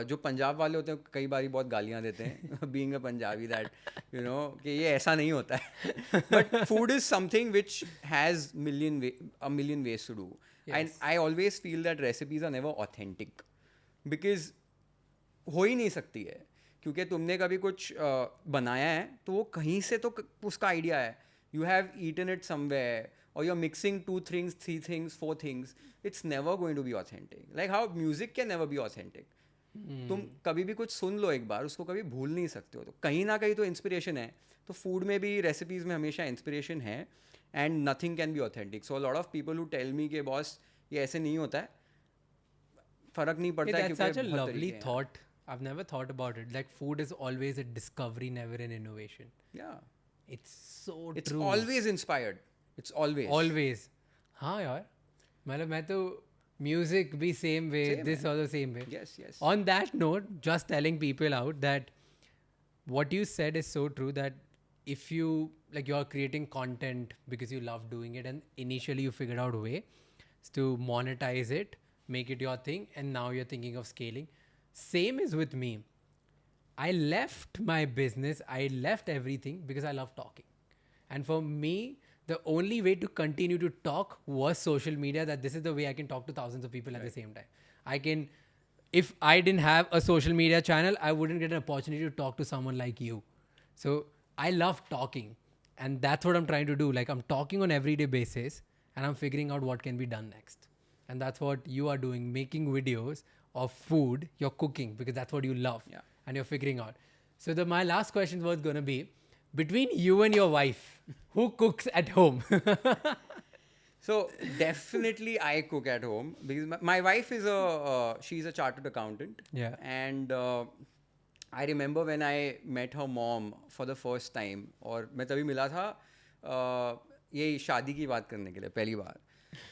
जो पंजाब वाले होते हैं कई बारी बहुत गालियाँ देते हैं being a Punjabi, that you know कि ये ऐसा नहीं होता है. But food is something which has a million ways to do. And I always feel that recipes are never authentic because हो ही नहीं सकती है. क्योंकि तुमने कभी कुछ बनाया है तो वो कहीं से तो उसका आइडिया है. You have eaten it somewhere, or you're mixing 2 things, 3 things, 4 things. It's never going to be authentic. Like how music can never be authentic. तुम कभी भी कुछ सुन लो एक बार, उसको कभी भूल नहीं सकते हो. तो कहीं ना कहीं तो इंस्पिरेशन है. तो फूड में भी, रेसिपीज़ में हमेशा इंस्पिरेशन है. And nothing can be authentic. So a lot of people who tell me के बॉस ये ऐसे नहीं होता है, फर्क नहीं पड़ता है. That's such a lovely thought. I've never thought about it. Like food is always a discovery, never an innovation. Yeah. It's so It's true. always inspired. It's always. Always. हाँ यार, मतलब मैं तो music भी same way, this also same way. Yes, yes. On that note, just telling people out that what you said is so true, that if you like you're creating content because you love doing it and initially you figured out a way to monetize it, make it your thing, and now you're thinking of scaling. Same is with me. I left my business, I left everything because I love talking. And for me, the only way to continue to talk was social media, that this is the way I can talk to thousands of people at the same time. If I didn't have a social media channel, I wouldn't get an opportunity to talk to someone like you. So I love talking, and that's what I'm trying to do. Like I'm talking on everyday basis and I'm figuring out what can be done next. And that's what you are doing, making videos of food, you're cooking because that's what you love. Yeah. And you're figuring out. So my last question was going to be, between you and your wife, who cooks at home? So definitely I cook at home because my wife is she's a chartered accountant. Yeah. And I remember when I met her mom for the first time, और मैं तभी मिला था ये शादी की बात करने के लिए पहली बार.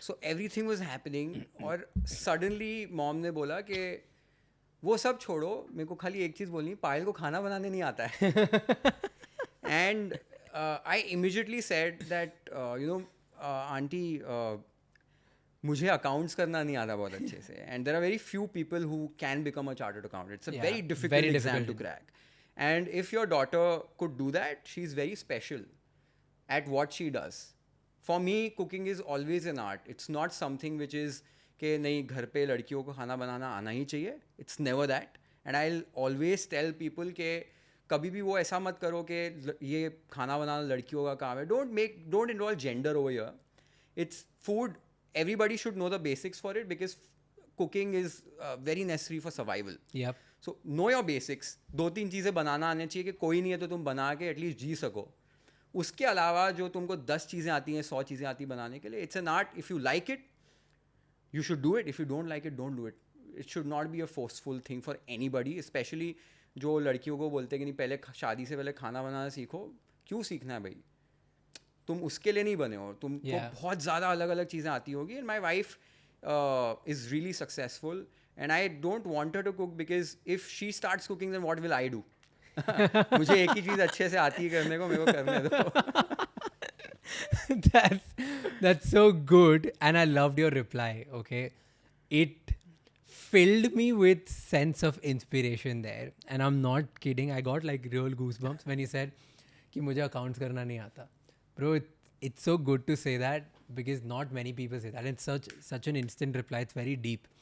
So everything was happening और suddenly mom ने बोला कि वो सब छोड़ो, मेरे को खाली एक चीज़ बोलनी, पायल को खाना बनाने नहीं आता है. And I immediately said that, aunty, मुझे अकाउंट्स करना नहीं आता बहुत अच्छे से. And there are very few people who can become a chartered accountant. It's a very difficult exam to crack. And if your daughter could do that, she is very special at what she does. For me, cooking is always an art. It's not something which is कि नहीं घर पे लड़कियों को खाना बनाना आना ही चाहिए. It's never that. And I'll always tell people कि कभी भी वो ऐसा मत करो कि ये खाना बनाना लड़कियों का काम है. Don't involve gender over here. It's food. Everybody should know the basics for it because cooking is very necessary for survival. Yep. So know your basics. 2-3 चीज़ें बनाना आने चाहिए कि कोई नहीं है तो तुम बना के एटलीस्ट जी सको. उसके अलावा जो तुमको 10 चीज़ें आती हैं, 100 चीज़ें आती बनाने के लिए, it's an art. If you like it, you should do it. If you don't like it, don't do it. It should not be a forceful thing for anybody, specially जो लड़कियों को बोलते हैं कि नहीं पहले शादी से पहले खाना बनाना सीखो. क्यों सीखना है भाई? तुम उसके लिए नहीं बने हो. तुमको बहुत ज़्यादा अलग अलग चीज़ें आती होगी. And my wife is really successful and I don't want her to cook because if she starts cooking then what will I do? मुझे एक ही चीज़ अच्छे से आती है करने को, मेरे को करने दो. That's so good, and I loved your reply. Okay, it filled me with sense of inspiration there, and I'm not kidding. I got like real goosebumps when you said कि मुझे accounts करना नहीं आता. Bro, it's so good to say that because not many people say that, and such an instant reply. It's very deep.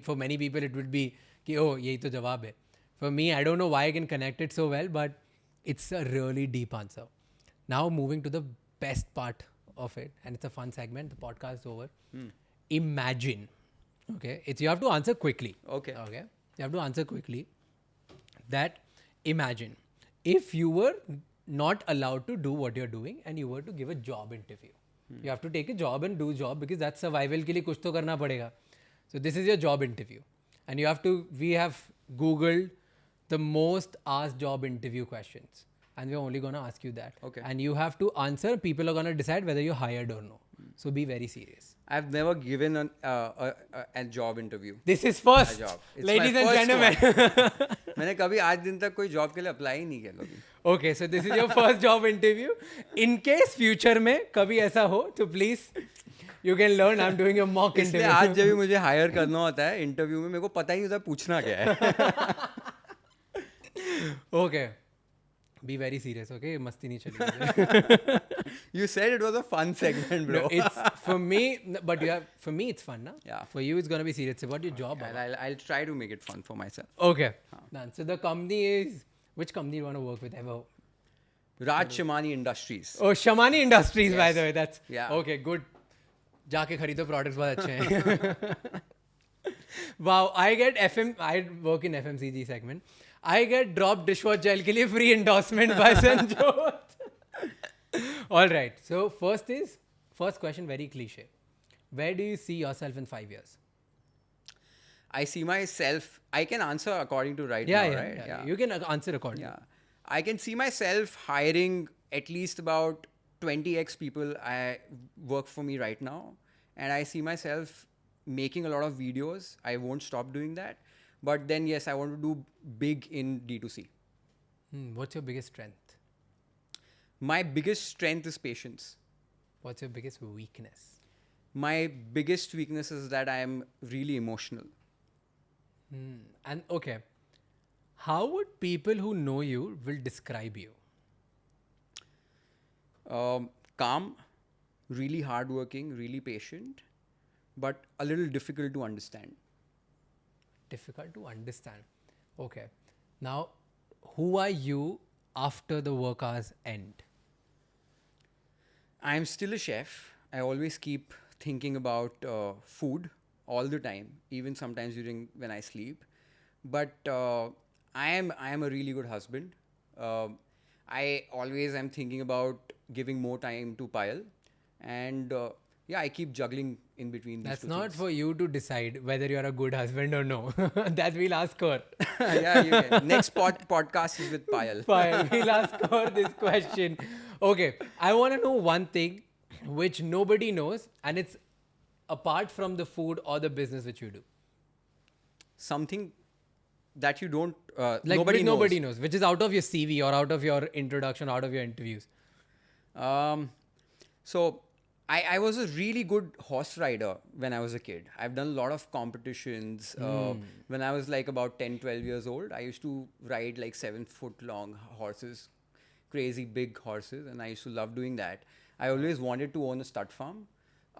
For many people it would be कि oh यही तो जवाब है. For me, I don't know why I can connect it so well, but it's a really deep answer. Now moving to the best part of it, and it's a fun segment. The podcast is over. Imagine, okay? You have to answer quickly. Okay. You have to answer quickly. That imagine if you were not allowed to do what you're doing and you were to give a job interview. You have to take a job and do job because that's survival के लिए कुछ तो करना पड़ेगा. So this is your job interview, and we have Googled the most asked job interview questions, and we're only going to ask you that. Okay. And you have to answer. People are going to decide whether you're hired or no. So be very serious. I've never given a job interview. This is first, job. ladies and gentlemen. मैंने कभी आज दिन तक कोई job के लिए apply ही नहीं किया कभी. Okay, so this is your first job interview. In case future में कभी ऐसा हो, तो please you can learn. I'm doing a mock interview. इसलिए आज जब भी मुझे हायर करना होता है इंटरव्यू में, मेरे को पता ही नहीं होता पूछना क्या है. Okay. Be very serious, okay? मस्ती नहीं चलेगी. You said it was a fun segment, bro. No, it's for me, but for me it's fun, na? Yeah. For you it's gonna be serious. It's about your job. And I'll try to make it fun for myself. Okay. Done. So the company is, which company do you want to work with ever? Raj Shamani Industries. Oh, Shamani Industries, Yes. by the way. That's Yeah. Okay. Good. जाके खरीदो products बहुत अच्छे हैं. Wow, I work in FMCG segment. I get drop dishwash gel के लिए free endorsement by Sanjyot. All right. So first question, very cliche. Where do you see yourself in 5 years? I see myself. I can answer according to right now, right? Yeah. You can answer accordingly. Yeah. I can see myself hiring at least about 20x people I work for me right now. And I see myself making a lot of videos. I won't stop doing that. But then, yes, I want to do big in D2C. What's your biggest strength? My biggest strength is patience. What's your biggest weakness? My biggest weakness is that I am really emotional. And okay, how would people who know you will describe you? Calm, really hardworking, really patient, but a little difficult to understand. Difficult to understand. Okay. Now, who are you after the work hours end? I'm still a chef. I always keep thinking about food all the time, even sometimes when I sleep. But I am a really good husband. I always am thinking about giving more time to Payal. And I keep juggling in between these That's two not things. for you to decide whether you're a good husband or no. That we'll ask her. Yeah, you can. Next podcast is with Payal. Fine, we'll ask her this question. Okay, I want to know one thing which nobody knows, and it's apart from the food or the business which you do. Something that you don't, Like nobody knows. which is out of your CV or out of your introduction, out of your interviews. So I was a really good horse rider when I was a kid. I've done a lot of competitions. When I was like about 10, 12 years old, I used to ride like 7-foot long horses, crazy big horses, and I used to love doing that. I always wanted to own a stud farm.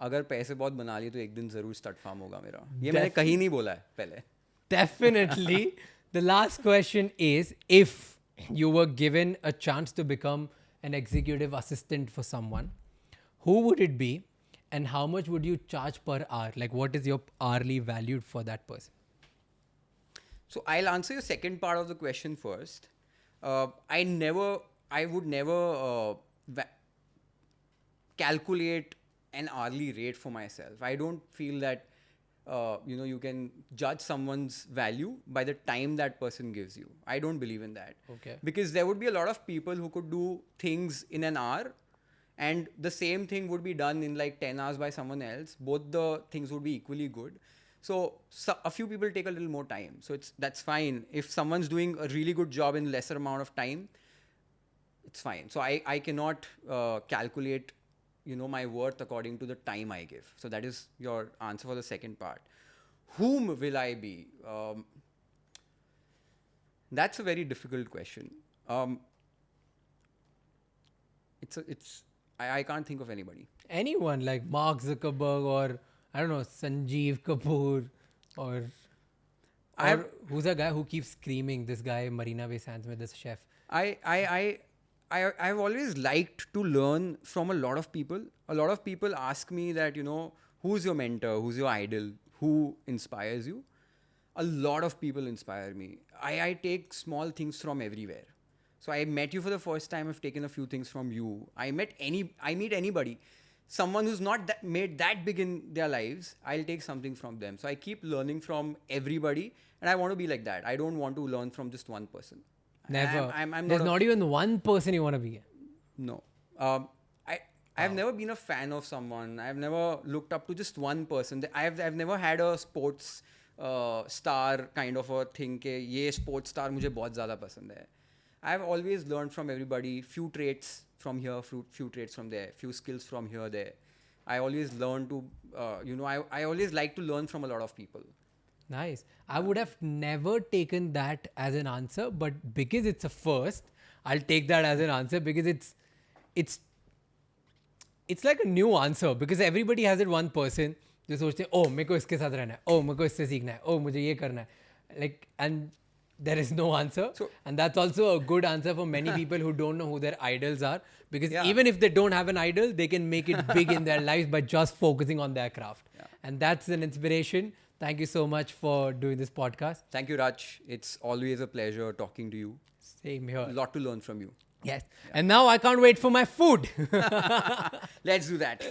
अगर पैसे बहुत बना लिए तो एक दिन जरूर stud farm होगा मेरा. ये मैंने कहीं नहीं बोला है पहले. Definitely. The last question is, if you were given a chance to become an executive assistant for someone, who would it be and how much would you charge per hour? Like, what is your hourly valued for that person? So I'll answer your second part of the question first. I would never calculate an hourly rate for myself. I don't feel that you can judge someone's value by the time that person gives you. I don't believe in that. Okay. Because there would be a lot of people who could do things in an hour, and the same thing would be done in like 10 hours by someone else. Both the things would be equally good. So a few people take a little more time. So that's fine. If someone's doing a really good job in lesser amount of time, it's fine. So I cannot calculate my worth according to the time I give. So that is your answer for the second part. Whom will I be? That's a very difficult question. I can't think of anybody. Anyone like Mark Zuckerberg or, I don't know, Sanjeev Kapoor or who's a guy who keeps screaming, this guy Marina Bay Sands with this chef. I've always liked to learn from a lot of people. A lot of people ask me that, who's your mentor? Who's your idol? Who inspires you? A lot of people inspire me. I take small things from everywhere. So I met you for the first time. I've taken a few things from you. I meet anybody. Someone who's not made that big in their lives, I'll take something from them. So I keep learning from everybody, and I want to be like that. I don't want to learn from just one person. Never. There's not even one person you want to be. No. I've never been a fan of someone. I've never looked up to just one person. I've never had a sports star kind of a thing ke ye sports star mujhe bahut zyada pasand hai. I've always learned from everybody. Few traits from here, few traits from there, few skills from here, there. I always learn to, I always like to learn from a lot of people. Nice. I would have never taken that as an answer, but because it's a first, I'll take that as an answer because it's like a new answer because everybody has it one person जो सोचते हैं oh मेरे को इसके साथ रहना है, oh मेरे को इससे सीखना है, oh मुझे ये करना है, like, and there is no answer. And that's also a good answer for many people who don't know who their idols are, because even if they don't have an idol, they can make it big in their lives by just focusing on their craft. And that's an inspiration. Thank you so much for doing this podcast. Thank you, Raj. It's always a pleasure talking to you. Same here. A lot to learn from you. Yes. And now I can't wait for my food. Let's do that.